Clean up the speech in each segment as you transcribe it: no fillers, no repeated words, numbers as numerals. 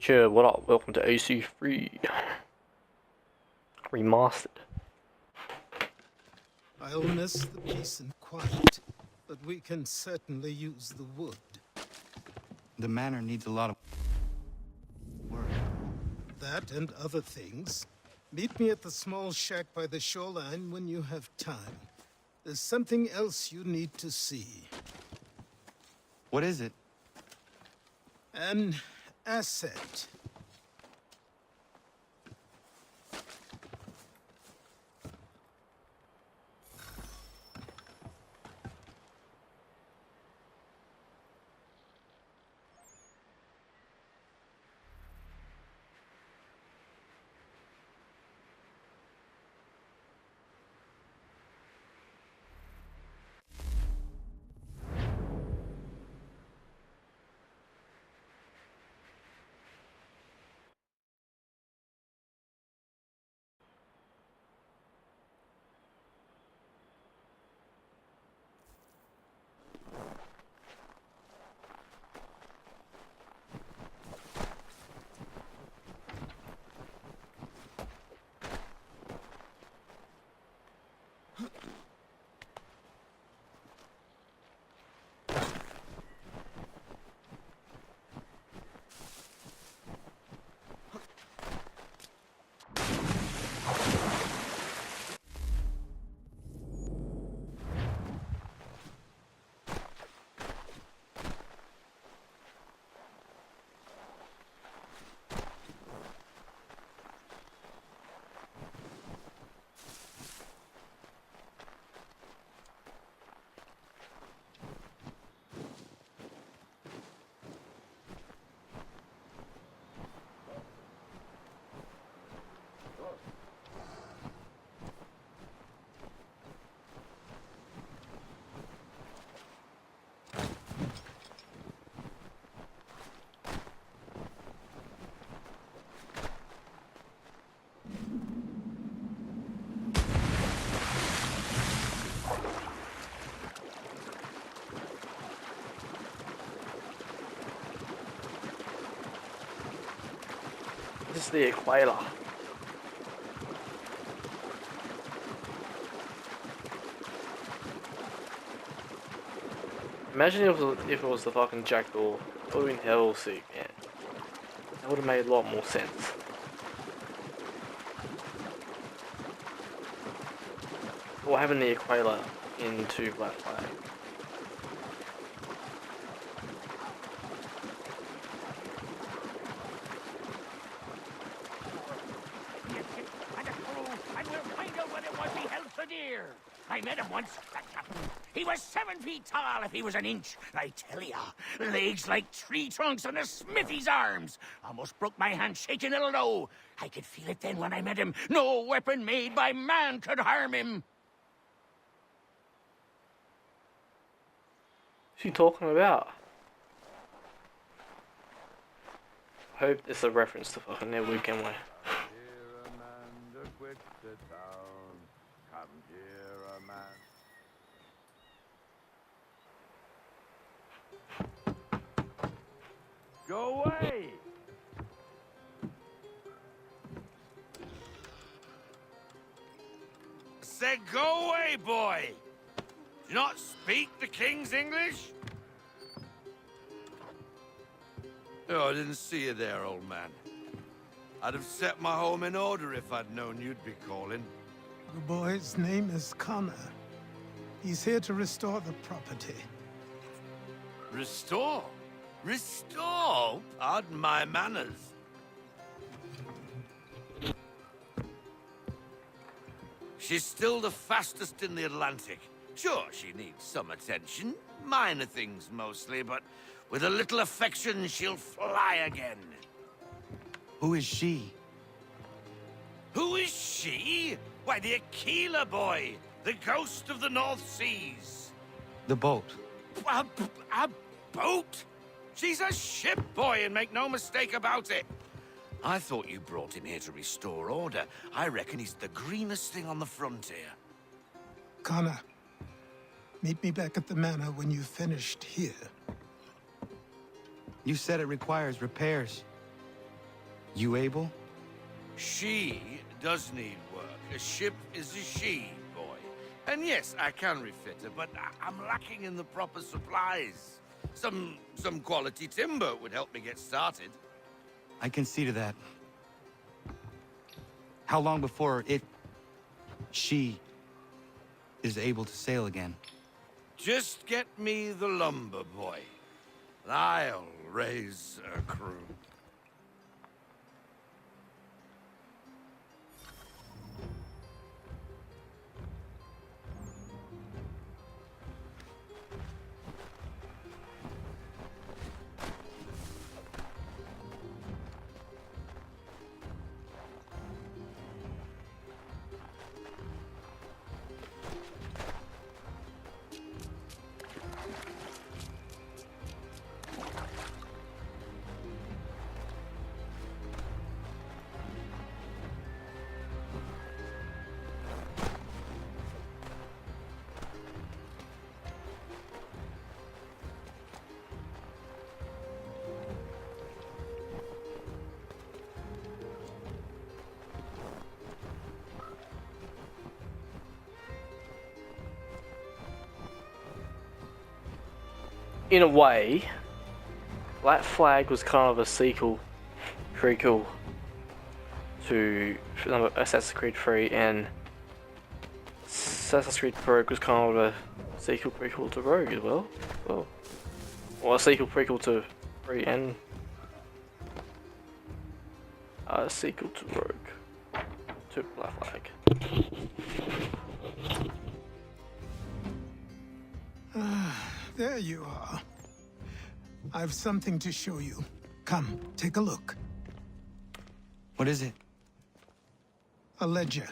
Sure, what up? Welcome to AC3 Remastered. I'll miss the peace and quiet, but we can certainly use the wood. The manor needs a lot of work. That and other things. Meet me at the small shack by the shoreline when you have time. There's something else you need to see. What is it? An asset. This is the equator. Imagine if it was the fucking jackdaw. That would have been hell sick, man. That would have made a lot more sense. Or having the equator into Black Flag. I met him once, that captain. He was 7 feet tall if he was an inch. I tell ya, legs like tree trunks and a smithy's arms. Almost broke my hand shaking it'll know. I could feel it then when I met him. No weapon made by man could harm him. What's he talking about? I hope it's a reference to fucking their weekend way. Go away! I said go away, boy! Do you not speak the King's English? Oh, I didn't see you there, old man. I'd have set my home in order if I'd known you'd be calling. The boy's name is Connor. He's here to restore the property. Restore? Restore? Pardon my manners. She's still the fastest in the Atlantic. Sure, she needs some attention. Minor things mostly, but with a little affection, she'll fly again. Who is she? Who is she? Why, the Aquila boy, the ghost of the North Seas. The boat. A boat? She's a ship, boy, and make no mistake about it. I thought you brought him here to restore order. I reckon he's the greenest thing on the frontier. Connor, meet me back at the manor when you've finished here. You said it requires repairs. You able? She does need work. A ship is a she, boy. And yes, I can refit her, but I'm lacking in the proper supplies. Some quality timber would help me get started. I can see to that. How long before she is able to sail again? Just get me the lumber, boy. I'll raise a crew. In a way, Black Flag was kind of a sequel, prequel to Assassin's Creed 3, and Assassin's Creed Rogue was kind of a sequel prequel to Rogue as well. Or a sequel prequel to 3 and a sequel to Rogue to Black Flag. There you are. I've something to show you. Come, take a look. What is it? A ledger.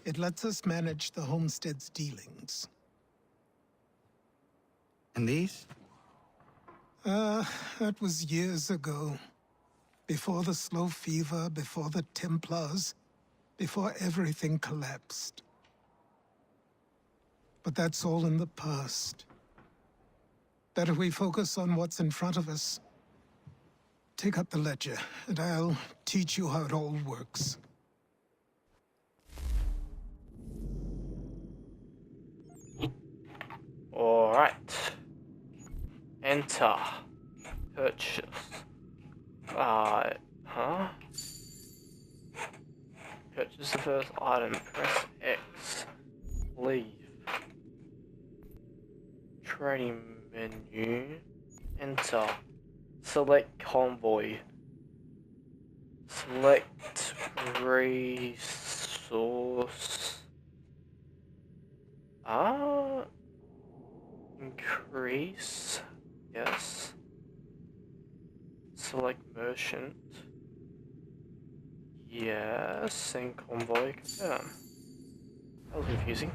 It lets us manage the homestead's dealings. And these? That was years ago. Before the slow fever, before the Templars, before everything collapsed. But that's all in the past. Better we focus on what's in front of us. Take up the ledger, and I'll teach you how it all works. Alright. Enter. Purchase. Purchase the first item. Press X. Leave. Trading menu. Enter. Select convoy. Select resource. Increase. Yes. Select merchant. Yes. Send convoy. Confirm. That was confusing.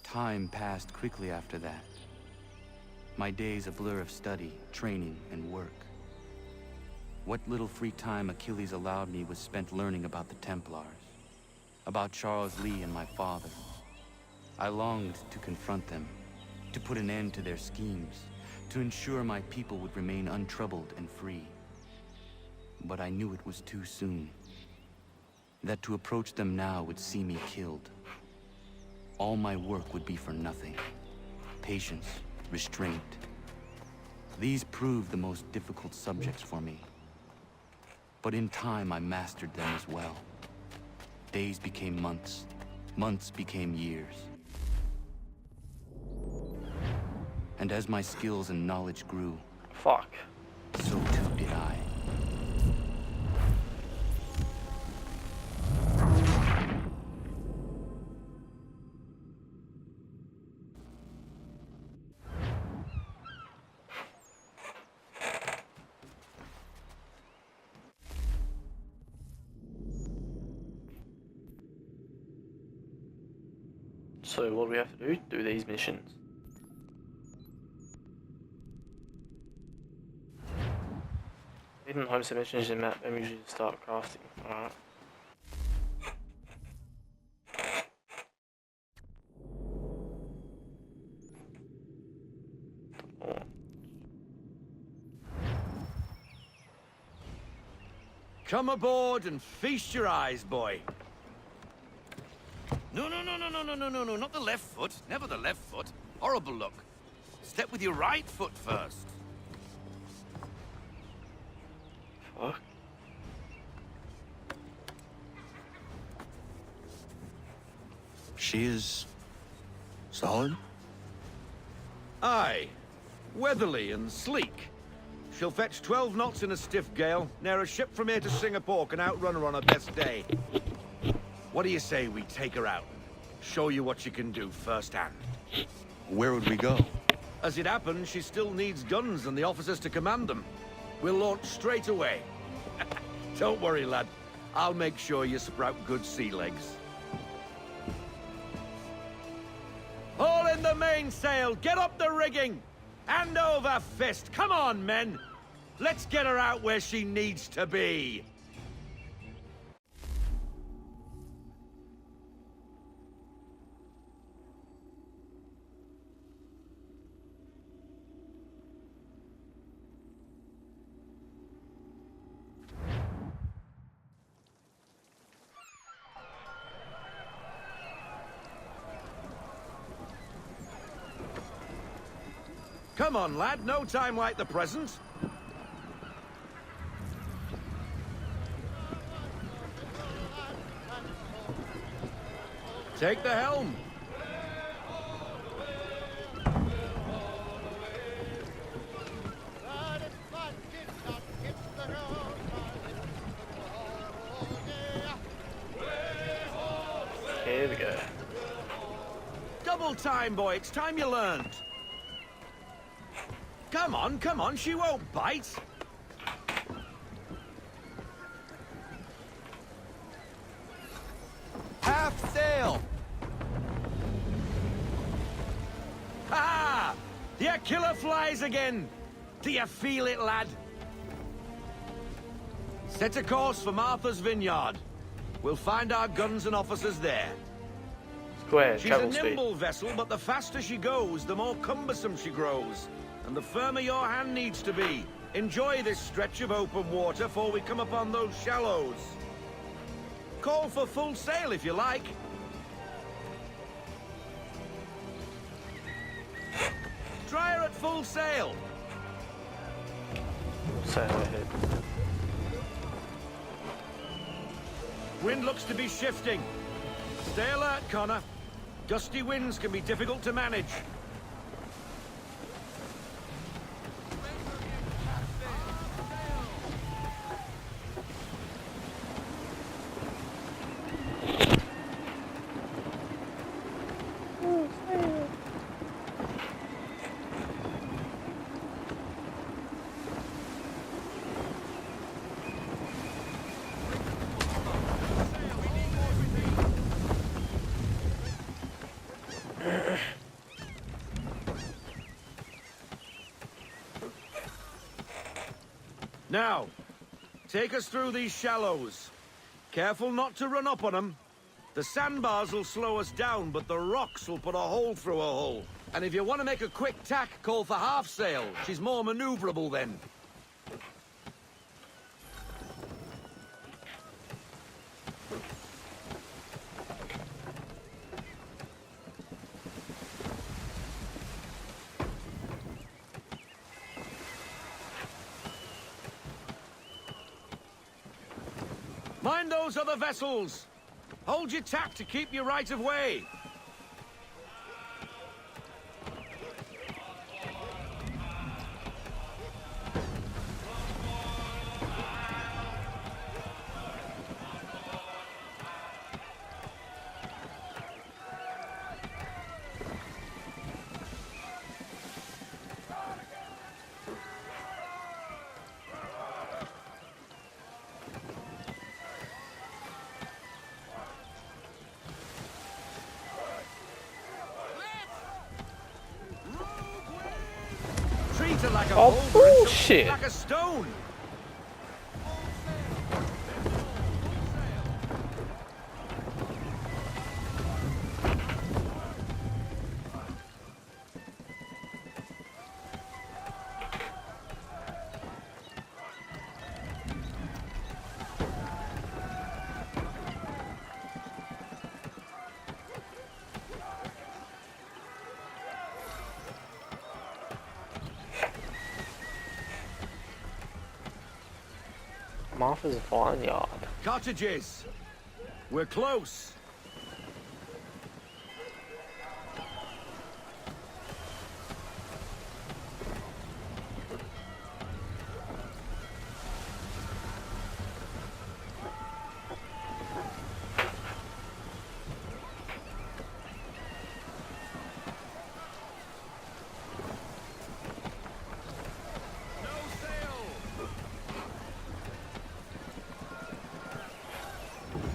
Time passed quickly after that. My days a blur of study, training, and work. What little free time Achilles allowed me was spent learning about the Templars, about Charles Lee and my father. I longed to confront them, to put an end to their schemes, to ensure my people would remain untroubled and free. But I knew it was too soon, that to approach them now would see me killed. All my work would be for nothing. Patience, restraint. These proved the most difficult subjects for me. But in time, I mastered them as well. Days became months. Months became years. And as my skills and knowledge grew, Fuck. so too did I. So what do we have to do? Do these missions. Hidden homestead missions in map images to start crafting. Alright. Come aboard and feast your eyes, boy. No, not the left foot. Never the left foot. Horrible look. Step with your right foot first. Fuck. She is solid? Aye. Weatherly and sleek. She'll fetch 12 knots in a stiff gale, ne'er a ship from here to Singapore can outrun her on her best day. What do you say we take her out? Show you what she can do firsthand. Where would we go? As it happens, she still needs guns and the officers to command them. We'll launch straight away. Don't worry, lad. I'll make sure you sprout good sea legs. Haul in the mainsail! Get up the rigging! Hand over fist! Come on, men! Let's get her out where she needs to be! Come on, lad. No time like the present. Take the helm. Here we go. Double time, boy. It's time you learned. Come on, she won't bite. Half sail! Ha! The killer flies again. Do you feel it, lad? Set a course for Martha's Vineyard. We'll find our guns and officers there. Square, She's travel a speed. nimble vessel, but the faster she goes, the more cumbersome she grows. And the firmer your hand needs to be. Enjoy this stretch of open water before we come upon those shallows. Call for full sail if you like. Try her at full sail. Sail ahead. Wind looks to be shifting. Stay alert, Connor. Gusty winds can be difficult to manage. Now, take us through these shallows. Careful not to run up on them. The sandbars will slow us down, but the rocks will put a hole through a hull. And if you want to make a quick tack, call for half sail. She's more maneuverable then. Mind those other vessels! Hold your tack to keep your right of way! Treat her like a Oh, boulder and she'll bullshit. stick like a stone. Martha's Vineyard. Cottages! We're close!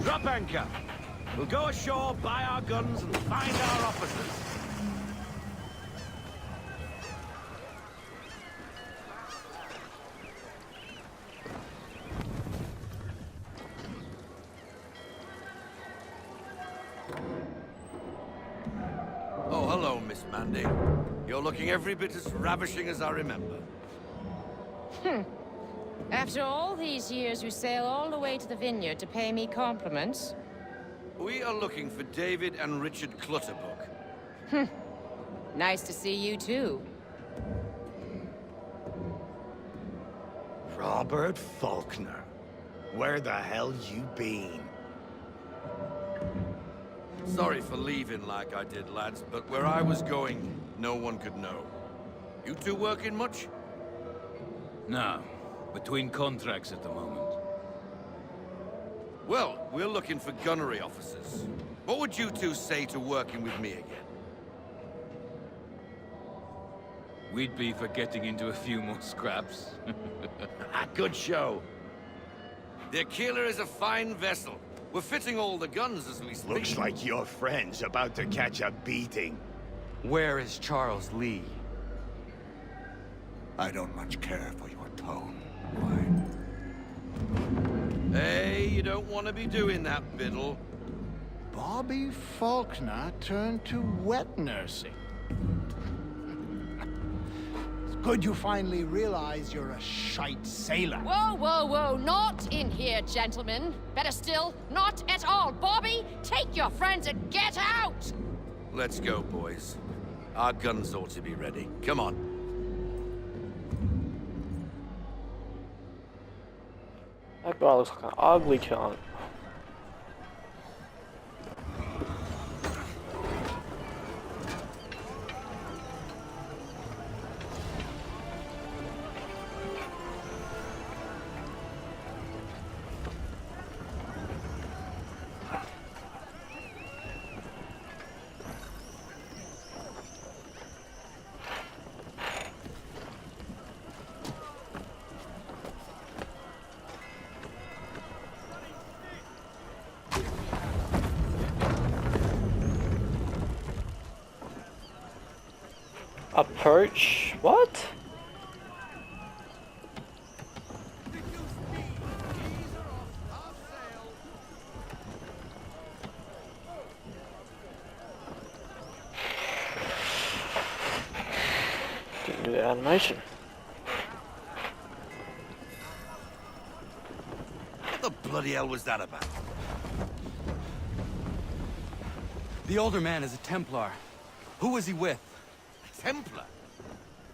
Drop anchor. We'll go ashore, buy our guns, and find our officers. Oh, hello, Miss Mandy. You're looking every bit as ravishing as I remember. After all these years, you sail all the way to the vineyard to pay me compliments? We are looking for David and Richard Clutterbuck. Nice to see you, too. Robert Faulkner. Where the hell you been? Sorry for leaving like I did, lads, but where I was going, no one could know. You two working much? No. Between contracts at the moment. Well, we're looking for gunnery officers. What would you two say to working with me again? We'd be for getting into a few more scraps. Good show. The Aquila is a fine vessel. We're fitting all the guns as we speak. Looks like your friend's about to catch a beating. Where is Charles Lee? I don't much care for your tone. Hey, you don't want to be doing that, Biddle. Bobby Faulkner turned to wet nursing. It's good you finally realize you're a shite sailor. Whoa, whoa, whoa, not in here, gentlemen. Better still, not at all. Bobby, take your friends and get out! Let's go, boys. Our guns ought to be ready. Come on. That guy looks like an ugly cunt. Approach? What? Didn't do the animation. What the bloody hell was that about? The older man is a Templar. Who was he with? Templar?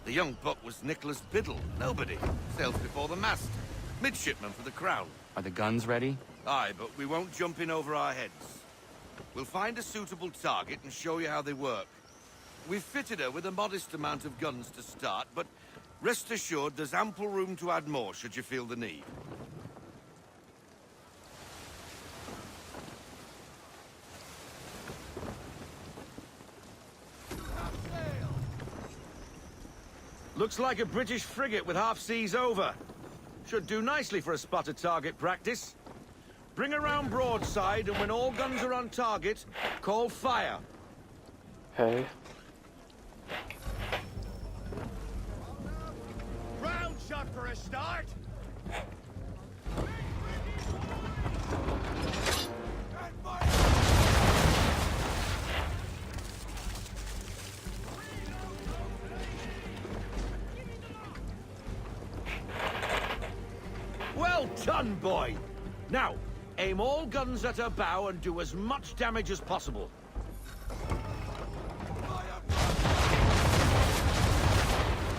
The young buck was Nicholas Biddle. Nobody. Sails before the mast. Midshipman for the Crown. Are the guns ready? Aye, but we won't jump in over our heads. We'll find a suitable target and show you how they work. We've fitted her with a modest amount of guns to start, but rest assured there's ample room to add more should you feel the need. Looks like a British frigate with half seas over. Should do nicely for a spotted target practice. Bring around broadside, and when all guns are on target, call fire. Okay. Round shot for a start. Well done, boy. Now, aim all guns at her bow and do as much damage as possible.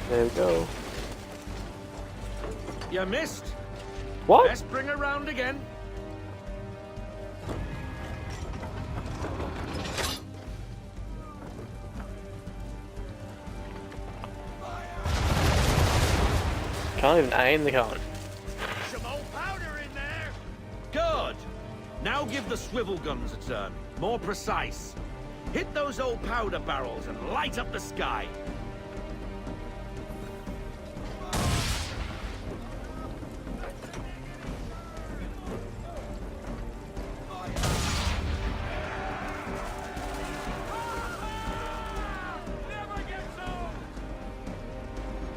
There we go. You missed? What? Let's bring her round again. Can't even aim the gun. Some old powder in there. Good. Now give the swivel guns a turn. More precise. Hit those old powder barrels and light up the sky.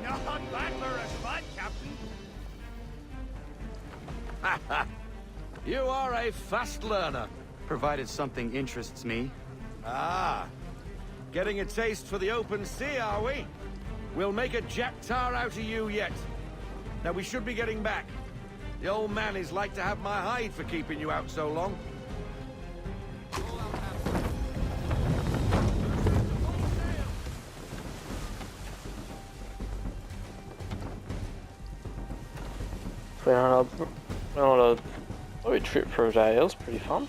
Not bad for a spot, Captain. You are a fast learner. Provided something interests me. Ah. Getting a taste for the open sea, are we? We'll make a jack tar out of you yet. Now we should be getting back. The old man is like to have my hide for keeping you out so long. Went on a boat trip for a day. It was pretty fun.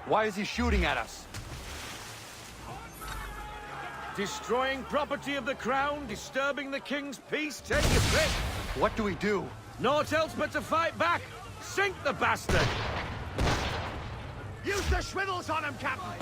Why is he shooting at us? Destroying property of the crown, disturbing the king's peace, take your pick. What do we do? Naught else but to fight back. Sink the bastard. Use the swivels on him, Captain.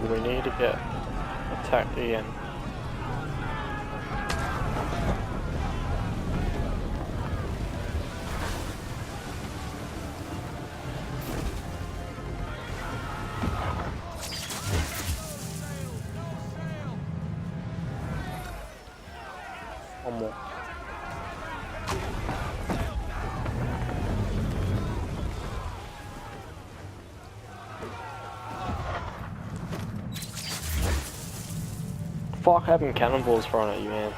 We need to get attacked again. One more. Fuck having cannonballs thrown at you, man.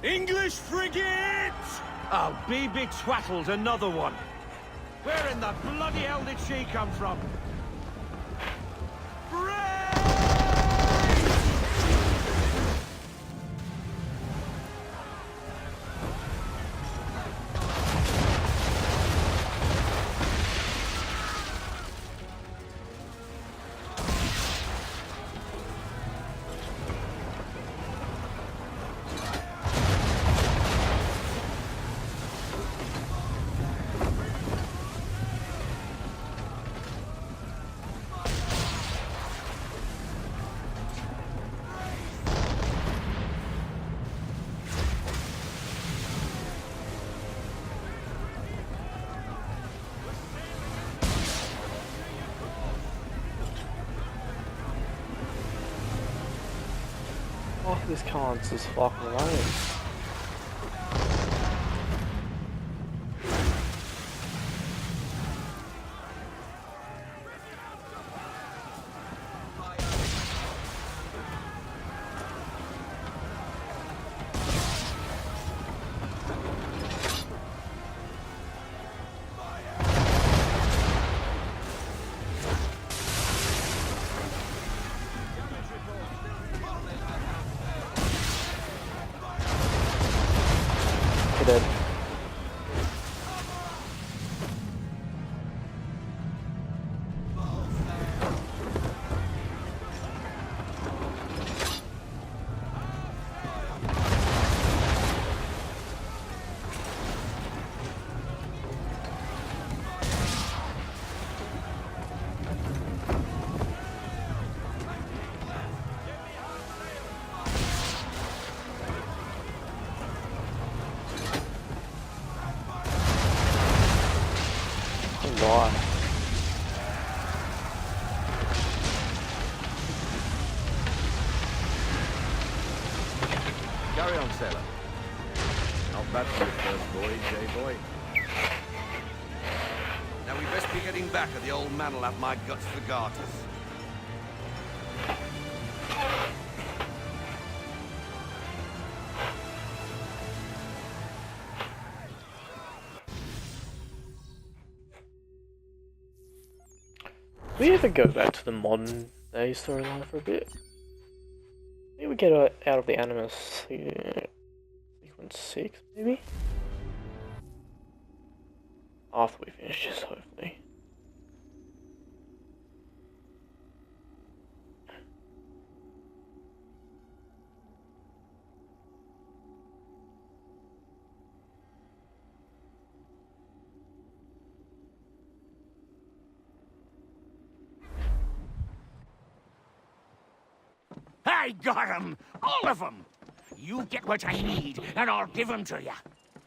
English frigate! Oh, be twaddled, another one. Where in the bloody hell did she come from? Oh, this can't just fucking running. Dead. down, sailor. Not bad for your first voyage, eh, boy? Now we best be getting back, or the old man'll have my guts for garters. We ever go back to the modern day storyline for a bit? Maybe we get out of the Animus sequence 6, maybe? After we finish this, hopefully. I got 'em! All of 'em! You get what I need, and I'll give 'em to you.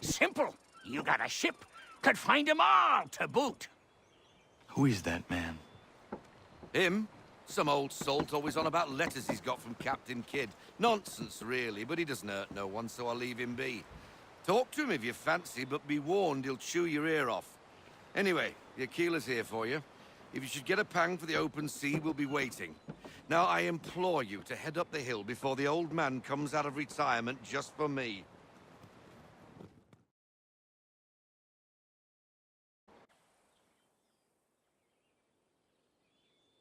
Simple. You got a ship. Could find 'em all to boot. Who is that man? Him? Some old salt always on about letters he's got from Captain Kidd. Nonsense, really, but he doesn't hurt no one, so I'll leave him be. Talk to him if you fancy, but be warned he'll chew your ear off. Anyway, the Aquila's here for you. If you should get a pang for the open sea, we'll be waiting. Now, I implore you to head up the hill before the old man comes out of retirement just for me.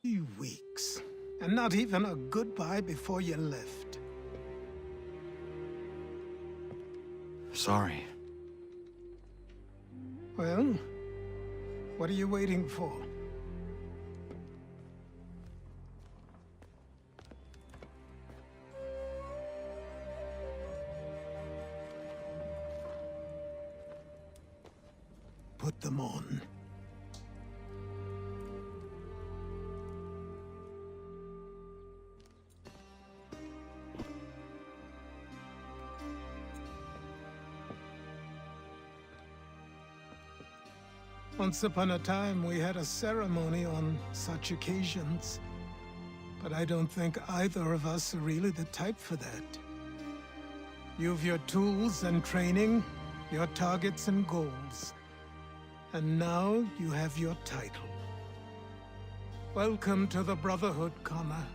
3 weeks, and not even a goodbye before you left. Sorry. Well, what are you waiting for? Put them on. Once upon a time, we had a ceremony on such occasions. But I don't think either of us are really the type for that. You've your tools and training, your targets and goals. And now you have your title. Welcome to the Brotherhood, Connor.